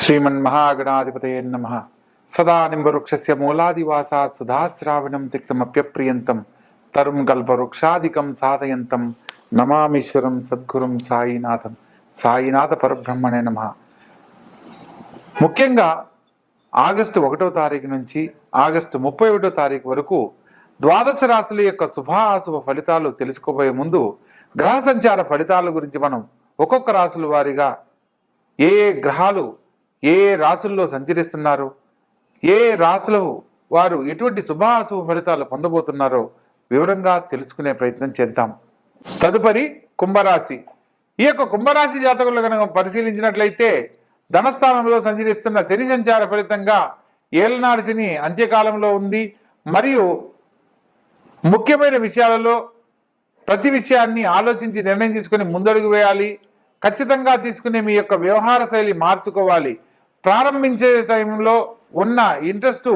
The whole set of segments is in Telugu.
श्रीमन्महागणाधिपतये नमः। सदा निम्बवृक्षस्य मूलादिवासात् सुधाश्रावणं तिक्तमप्यप्रियन्तं तरुं कल्पवृक्षादिकं साधयन्तं नमामीश्वरं सद्गुरुं సాయినాథం సాయినాథ పరబ్రహ్మణే నమః। ముఖ్యంగా ఆగస్టు 1వ తారీఖు నుంచి ఆగస్టు 31వ తారీఖు వరకు ద్వాదశ రాశుల యొక్క శుభాశుభ ఫలితాలు తెలుసుకోబోయే ముందు గ్రహ సంచార ఫలితాల గురించి మనం ఒక్కొక్క రాశుల వారీగా ఏ గ్రహాలు ఏ రాశుల్లో సంచరిస్తున్నారు, ఏ రాశుల వారు ఎటువంటి శుభాశుభ ఫలితాలు పొందబోతున్నారో వివరంగా తెలుసుకునే ప్రయత్నం చేద్దాం। తదుపరి కుంభరాశి। ఈ యొక్క కుంభరాశి జాతకులు కనుక పరిశీలించినట్లయితే ధనస్థానంలో సంచరిస్తున్న శని సంచార ఫలితంగా ఏలనాడు శని అంత్యకాలంలో ఉంది మరియు ముఖ్యమైన విషయాలలో ప్రతి విషయాన్ని ఆలోచించి నిర్ణయం తీసుకుని ముందడుగు వేయాలి। ఖచ్చితంగా తీసుకునే మీ యొక్క వ్యవహార శైలి మార్చుకోవాలి। ప్రారంభించే టైంలో ఉన్న ఇంట్రెస్ట్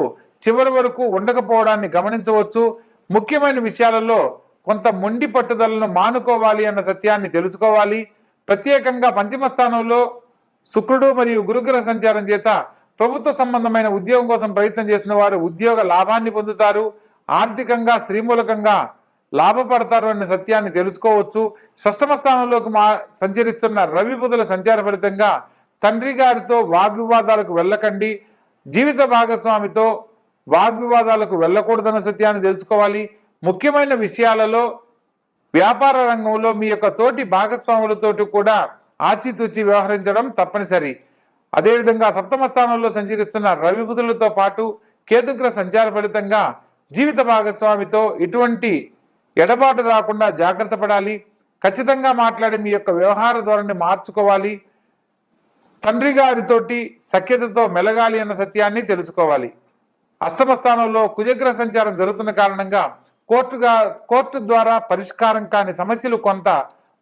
చివరి వరకు ఉండకపోవడాన్ని గమనించవచ్చు। ముఖ్యమైన విషయాలలో కొంత మొండి పట్టుదలను మానుకోవాలి అన్న సత్యాన్ని తెలుసుకోవాలి। ప్రత్యేకంగా పంచమ స్థానంలో శుక్రుడు మరియు గురుగ్రహ సంచారం చేత ప్రభుత్వ సంబంధమైన ఉద్యోగం కోసం ప్రయత్నం చేస్తున్న వారు ఉద్యోగ లాభాన్ని పొందుతారు, ఆర్థికంగా స్త్రీ మూలకంగా లాభపడతారు అనే సత్యాన్ని తెలుసుకోవచ్చు। షష్టమ స్థానంలోకి సంచరిస్తున్న రవి బుధుల సంచార ఫలితంగా తండ్రి గారితో వాగ్వివాదాలకు వెళ్ళకండి, జీవిత భాగస్వామితో వాగ్వివాదాలకు వెళ్ళకూడదన్న సత్యాన్ని తెలుసుకోవాలి। ముఖ్యమైన విషయాలలో వ్యాపార రంగంలో మీ యొక్క తోటి భాగస్వాములతో కూడా ఆచితూచి వ్యవహరించడం తప్పనిసరి। అదేవిధంగా సప్తమ స్థానంలో సంచరిస్తున్న రవి బుధులతో పాటు కేతుగ్రహ సంచార ఫలితంగా జీవిత భాగస్వామితో ఎటువంటి ఎడబాటు రాకుండా జాగ్రత్త పడాలి। ఖచ్చితంగా మాట్లాడి మీ యొక్క వ్యవహార ధోరణి మార్చుకోవాలి। తండ్రి గారితోటి సఖ్యతతో మెలగాలి అన్న సత్యాన్ని తెలుసుకోవాలి। అష్టమ స్థానంలో కుజగ్రహ సంచారం జరుగుతున్న కారణంగా కోర్టు ద్వారా పరిష్కారం కాని సమస్యలు కొంత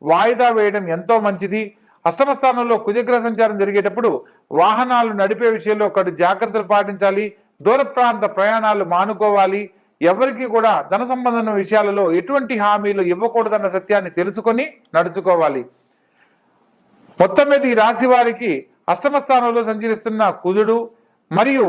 వాయిదా వేయడం ఎంతో మంచిది। అష్టమ స్థానంలో కుజగ్రహ సంచారం జరిగేటప్పుడు వాహనాలు నడిపే విషయంలో ఒకటి జాగ్రత్తలు పాటించాలి, దూర ప్రాంత ప్రయాణాలు మానుకోవాలి। ఎవరికి కూడా ధన సంబంధమైన విషయాలలో ఎటువంటి హామీలు ఇవ్వకూడదన్న సత్యాన్ని తెలుసుకొని నడుచుకోవాలి। మొత్తం మీద ఈ రాశి వారికి అష్టమ స్థానంలో సంచరిస్తున్న కుజుడు మరియు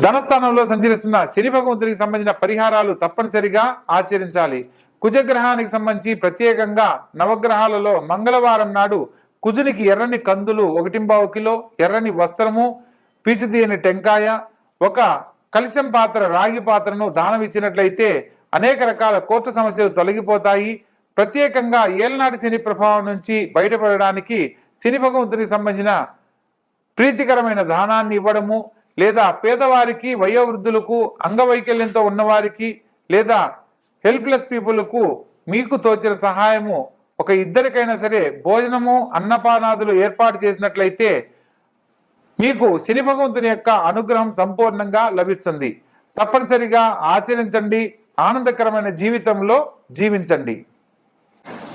ధనస్థానంలో సంచరిస్తున్న శని భగవంతునికి సంబంధించిన పరిహారాలు తప్పనిసరిగా ఆచరించాలి। కుజగ్రహానికి సంబంధించి ప్రత్యేకంగా నవగ్రహాలలో మంగళవారం నాడు కుజునికి ఎర్రని కందులు 1.5 కిలో, ఎర్రని వస్త్రము, పీచుదీయని టెంకాయ, ఒక కలశం పాత్ర రాగి పాత్రను దానం ఇచ్చినట్లయితే అనేక రకాల కోర్టు సమస్యలు తొలగిపోతాయి। ప్రత్యేకంగా ఏలనాటి శని ప్రభావం నుంచి బయటపడడానికి శని భగవంతునికి సంబంధించిన ప్రీతికరమైన దానాన్ని ఇవ్వడము, లేదా పేదవారికి, వయోవృద్ధులకు, అంగవైకల్యంతో ఉన్నవారికి, లేదా హెల్ప్లెస్ పీపుల్కు మీకు తోచిన సహాయము ఒక ఇద్దరికైనా సరే భోజనము అన్నపానాదులు ఏర్పాటు చేసినట్లయితే మీకు శని భగవంతుని యొక్క అనుగ్రహం సంపూర్ణంగా లభిస్తుంది। తప్పనిసరిగా ఆచరించండి, ఆనందకరమైన జీవితంలో జీవించండి।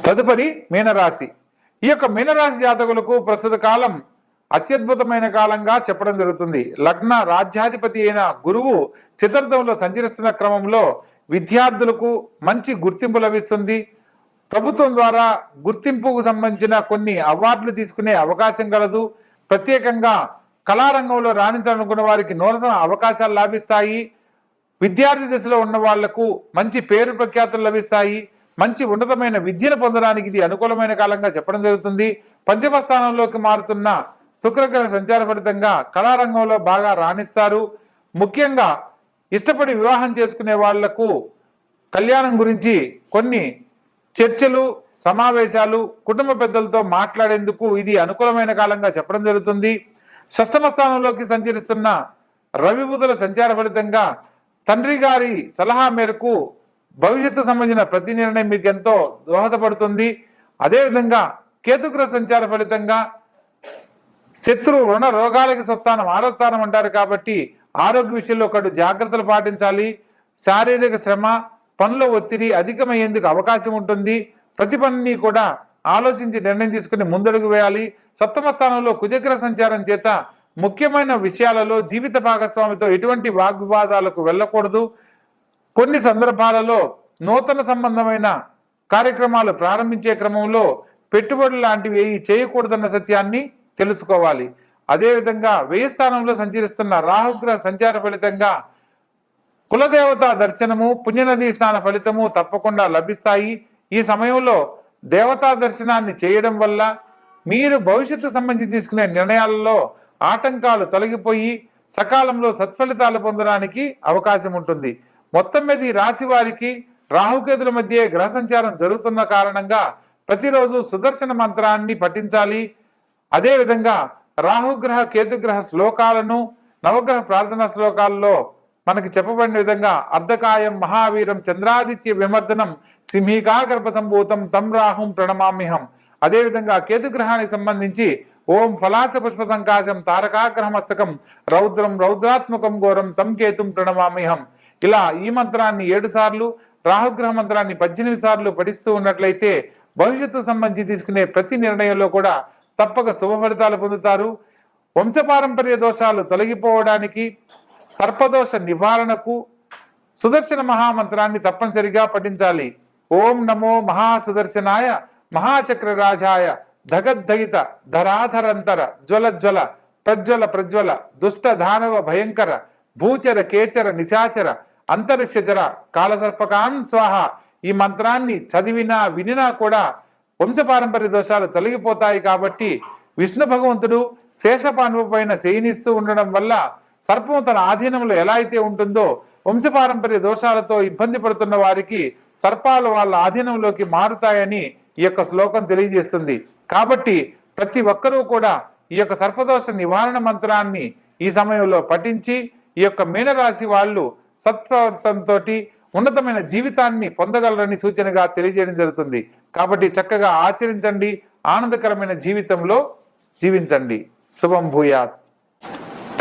తదుపరి మీనరాశి। ఈ యొక్క మీనరాశి జాతకులకు ప్రస్తుత కాలం అత్యద్భుతమైన కాలంగా చెప్పడం జరుగుతుంది। లగ్న రాజ్యాధిపతి అయిన గురువు చతుర్థంలో సంచరిస్తున్న క్రమంలో విద్యార్థులకు మంచి గుర్తింపు లభిస్తుంది। ప్రభుత్వం ద్వారా గుర్తింపుకు సంబంధించిన కొన్ని అవార్డులు తీసుకునే అవకాశం కలదు। ప్రత్యేకంగా కళారంగంలో రాణించాలనుకున్న వారికి నూతన అవకాశాలు లభిస్తాయి। విద్యార్థి దశలో ఉన్న వాళ్లకు మంచి పేరు ప్రఖ్యాతులు లభిస్తాయి। మంచి ఉన్నతమైన విద్యను పొందడానికి ఇది అనుకూలమైన కాలంగా చెప్పడం జరుగుతుంది। పంచమ స్థానంలోకి మారుతున్న శుక్రగ్రహ సంచార ఫలితంగా కళారంగంలో బాగా రాణిస్తారు। ముఖ్యంగా ఇష్టపడి వివాహం చేసుకునే వాళ్లకు కళ్యాణం గురించి కొన్ని చర్చలు, సమావేశాలు కుటుంబ పెద్దలతో మాట్లాడేందుకు ఇది అనుకూలమైన కాలంగా చెప్పడం జరుగుతుంది। షష్టమ స్థానంలోకి సంచరిస్తున్న రవి బుధుల సంచార ఫలితంగా తండ్రి గారి సలహా మేరకు భవిష్యత్తు సంబంధించిన ప్రతి నిర్ణయం మీకు ఎంతో దోహదపడుతుంది। అదేవిధంగా కేతుగ్రహ సంచార ఫలితంగా శత్రు రుణ రోగాలకి స్వస్థానం 6వ స్థానం అంటారు కాబట్టి ఆరోగ్య విషయంలో ఒకటి జాగ్రత్తలు పాటించాలి। శారీరక శ్రమ, పనుల ఒత్తిడి అధికమయ్యేందుకు అవకాశం ఉంటుంది। ప్రతి పనిని కూడా ఆలోచించి నిర్ణయం తీసుకుని ముందడుగు వేయాలి। సప్తమ స్థానంలో కుజగ్రహ సంచారం చేత ముఖ్యమైన విషయాలలో జీవిత భాగస్వామితో ఎటువంటి వాగ్వివాదాలకు వెళ్ళకూడదు। కొన్ని సందర్భాలలో నూతన సంబంధమైన కార్యక్రమాలు ప్రారంభించే క్రమంలో పెట్టుబడులు లాంటివి చేయకూడదన్న సత్యాన్ని తెలుసుకోవాలి। అదేవిధంగా వ్యయ స్థానంలో సంచరిస్తున్న రాహుగ్రహ సంచార ఫలితంగా కులదేవత దర్శనము, పుణ్యనదీ స్నాన ఫలితము తప్పకుండా లభిస్తాయి. ఈ సమయంలో దేవతా దర్శనాన్ని చేయడం వల్ల మీరు భవిష్యత్తు సంబంధించి తీసుకునే నిర్ణయాలలో ఆటంకాలు తొలగిపోయి సకాలంలో సత్ఫలితాలు పొందడానికి అవకాశం ఉంటుంది. మొత్తం మీద ఈ రాశి వారికి రాహుకేతుల మధ్య గ్రహ సంచారం జరుగుతున్న కారణంగా ప్రతిరోజు సుదర్శన మంత్రాన్ని పఠించాలి. అదేవిధంగా రాహుగ్రహ కేతుగ్రహ శ్లోకాలను నవగ్రహ ప్రార్థనా శ్లోకాల్లో మనకి చెప్పబడిన విధంగా అర్ధకాయం మహావీరం చంద్రాదిత్య విమర్దనం సింహికా గర్భ సంభూతం తం రాహుం ప్రణమామ్యహం. అదేవిధంగా కేతుగ్రహానికి సంబంధించి ఓం ఫలాస పుష్ప సంకాశం తారకాగ్రహమస్తకం రౌద్రం రౌద్రాత్మకం ఘోరం తం కేతుం ప్రణమామ్యహం. ఇలా ఈ మంత్రాన్ని 7 సార్లు, రాహుగ్రహ మంత్రాన్ని 18 సార్లు పఠిస్తూ ఉన్నట్లయితే భవిష్యత్తు సంబంధించి తీసుకునే ప్రతి నిర్ణయంలో కూడా తప్పక శుభ ఫలితాలు పొందుతారు. వంశపారంపర్య దోషాలు తొలగిపోవడానికి, సర్పదోష నివారణకు సుదర్శన మహామంత్రాన్ని తప్పనిసరిగా పఠించాలి. ఓం నమో మహాసుదర్శనాయ మహాచక్రరాజాయ ధగద్ధగిత ధరాధరంతర జ్వల జ్వల ప్రజ్వల ప్రజ్వల దుష్ట దానవ భయంకర భూచర కేచర నిశాచర అంతరిక్షచర కాలసర్పకాన్ స్వాహ. ఈ మంత్రాన్ని చదివినా వినినా కూడా వంశపారంపర్య దోషాలు తొలగిపోతాయి. కాబట్టి విష్ణు భగవంతుడు శేషపానువు పైన శయనిస్తూ ఉండడం వల్ల సర్పం తన ఆధీనంలో ఎలా అయితే ఉంటుందో వంశపారంపర్య దోషాలతో ఇబ్బంది పడుతున్న వారికి సర్పాలు వాళ్ళ ఆధీనంలోకి మారుతాయని ఈ యొక్క శ్లోకం తెలియజేస్తుంది. కాబట్టి ప్రతి ఒక్కరూ కూడా ఈ యొక్క సర్పదోష నివారణ మంత్రాన్ని ఈ సమయంలో పఠించి ఈ యొక్క మీనరాశి వాళ్ళు సత్ప్రవర్తనతో ఉన్నతమైన జీవితాన్ని పొందగలరని సూచనగా తెలియజేయడం జరుగుతుంది. కాబట్టి చక్కగా ఆచరించండి, ఆనందకరమైన జీవితంలో జీవించండి. శుభం భూయాత్.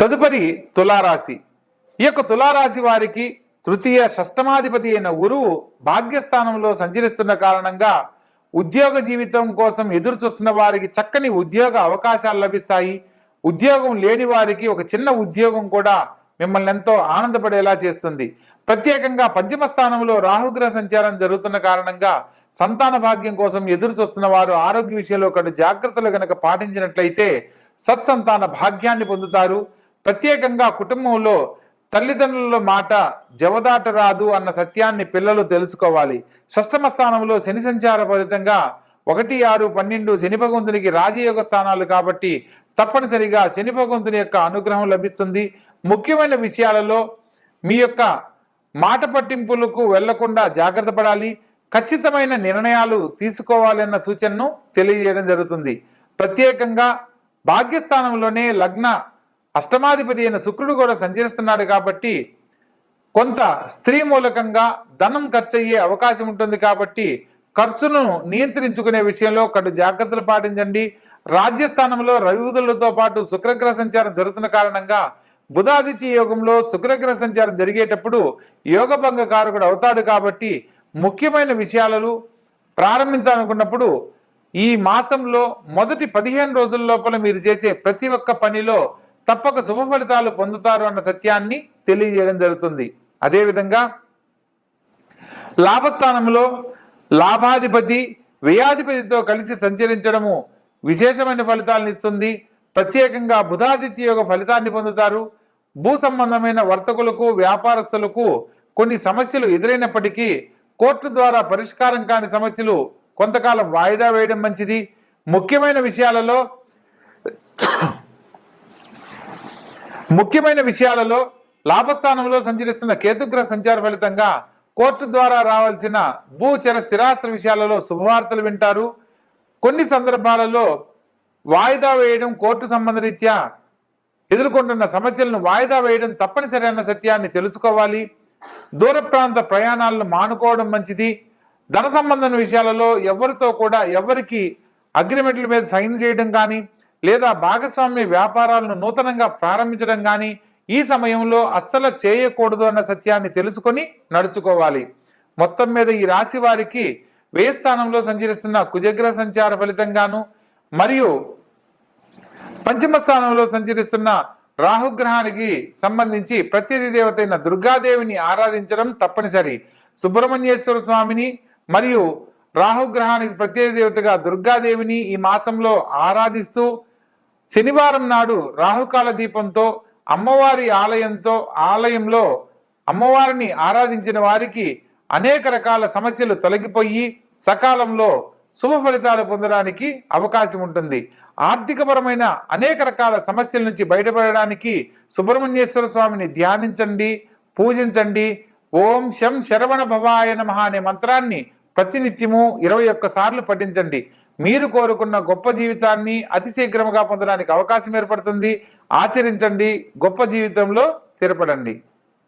తదుపరి తులారాశి. ఈ యొక్క తులారాశి వారికి తృతీయ షష్టమాధిపతి అయిన గురువు భాగ్యస్థానంలో సంచరిస్తున్న కారణంగా ఉద్యోగ జీవితం కోసం ఎదురు చూస్తున్న వారికి చక్కని ఉద్యోగ అవకాశాలు లభిస్తాయి. ఉద్యోగం లేని వారికి ఒక చిన్న ఉద్యోగం కూడా మిమ్మల్ని ఎంతో ఆనందపడేలా చేస్తుంది. ప్రత్యేకంగా పంచమ స్థానంలో రాహుగ్రహ సంచారం జరుగుతున్న కారణంగా సంతాన భాగ్యం కోసం ఎదురు చూస్తున్న వారు ఆరోగ్య విషయంలో కడు జాగ్రత్తలు గనక పాటించినట్లయితే సత్సంతాన భాగ్యాన్ని పొందుతారు. ప్రత్యేకంగా కుటుంబంలో తల్లిదండ్రుల మాట జవదాట రాదు అన్న సత్యాన్ని పిల్లలు తెలుసుకోవాలి. షష్టమ స్థానంలో శని సంచార ఫలితంగా 1, 6, 12 శని భగవంతునికి రాజయోగ స్థానాలు కాబట్టి తప్పనిసరిగా శని భగవంతుని యొక్క అనుగ్రహం లభిస్తుంది. ముఖ్యమైన విషయాలలో మీ యొక్క మాట పట్టింపులకు వెళ్లకుండా జాగ్రత్త పడాలి. ఖచ్చితమైన నిర్ణయాలు తీసుకోవాలి అన్న సూచనను తెలియజేయడం జరుగుతుంది. ప్రత్యేకంగా భాగ్యస్థానంలోనే లగ్న అష్టమాధిపతి అయిన శుక్రుడు కూడా సంచరిస్తున్నాడు కాబట్టి కొంత స్త్రీ మూలకంగా ధనం ఖర్చు అయ్యే అవకాశం ఉంటుంది. కాబట్టి ఖర్చును నియంత్రించుకునే విషయంలో కడు జాగ్రత్తలు పాటించండి. రాజ్యస్థానంలో రవిబుధులతో పాటు శుక్రగ్రహ సంచారం జరుగుతున్న కారణంగా బుధాదిత్య యోగంలో శుక్రగ్రహ సంచారం జరిగేటప్పుడు యోగభంగ కారకుడు అవుతాడు. కాబట్టి ముఖ్యమైన విషయాలను ప్రారంభించాలనుకున్నప్పుడు ఈ మాసంలో మొదటి 15 రోజుల లోపల మీరు చేసే ప్రతి ఒక్క పనిలో తప్పక శుభ ఫలితాలు పొందుతారు అన్న సత్యాన్ని తెలియజేయడం జరుగుతుంది. అదేవిధంగా లాభస్థానంలో లాభాధిపతి వ్యయాధిపతితో కలిసి సంచరించడము విశేషమైన ఫలితాలను ఇస్తుంది. ప్రత్యేకంగా బుధాదిత్య యోగ ఫలితాన్ని పొందుతారు. భూ సంబంధమైన వర్తకులకు వ్యాపారస్తులకు కొన్ని సమస్యలు ఎదురైనప్పటికీ కోర్టు ద్వారా పరిష్కారం కాని సమస్యలు కొంతకాలం వాయిదా వేయడం మంచిది. ముఖ్యమైన విషయాలలో లాభస్థానంలో సంచరిస్తున్న కేతుగ్రహ సంచార ఫలితంగా కోర్టు ద్వారా రావాల్సిన భూచర స్థిరాస్త్ర విషయాలలో శుభవార్తలు వింటారు. కొన్ని సందర్భాలలో వాయిదా వేయడం, కోర్టు సంబంధరీత్యా ఎదుర్కొంటున్న సమస్యలను వాయిదా వేయడం తప్పనిసరి అన్న సత్యాన్ని తెలుసుకోవాలి. దూర ప్రాంత ప్రయాణాలను మానుకోవడం మంచిది. ధన సంబంధం విషయాలలో ఎవరితో కూడా ఎవరికి అగ్రిమెంట్ల మీద సైన్ చేయడం కానీ లేదా భాగస్వామ్య వ్యాపారాలను నూతనంగా ప్రారంభించడం కానీ ఈ సమయంలో అస్సలు చేయకూడదు అన్న సత్యాన్ని తెలుసుకొని నడుచుకోవాలి. మొత్తం మీద ఈ రాశి వారికి వ్యయ స్థానంలో సంచరిస్తున్న కుజగ్రహ సంచార ఫలితంగాను మరియు పంచమ స్థానంలో సంచరిస్తున్న రాహుగ్రహానికి సంబంధించి ప్రత్యధి దేవత అయిన దుర్గాదేవిని ఆరాధించడం తప్పనిసరి. సుబ్రహ్మణ్యేశ్వర స్వామిని మరియు రాహుగ్రహానికి ప్రత్యధి దేవతగా దుర్గాదేవిని ఈ మాసంలో ఆరాధిస్తూ శనివారం నాడు రాహుకాల దీపంతో అమ్మవారి ఆలయంలో అమ్మవారిని ఆరాధించిన వారికి అనేక రకాల సమస్యలు తొలగిపోయి సకాలంలో శుభ ఫలితాలు పొందడానికి అవకాశం ఉంటుంది. ఆర్థికపరమైన అనేక రకాల సమస్యల నుంచి బయటపడడానికి సుబ్రహ్మణ్యేశ్వర స్వామిని ధ్యానించండి, పూజించండి. ఓం శం శరవణ భవాయ నమః అనే మంత్రాన్ని ప్రతినిత్యము 21 సార్లు పఠించండి. మీరు కోరుకున్న గొప్ప జీవితాన్ని అతి శీఘ్రముగా పొందడానికి అవకాశం ఏర్పడుతుంది. ఆచరించండి, గొప్ప జీవితంలో స్థిరపడండి.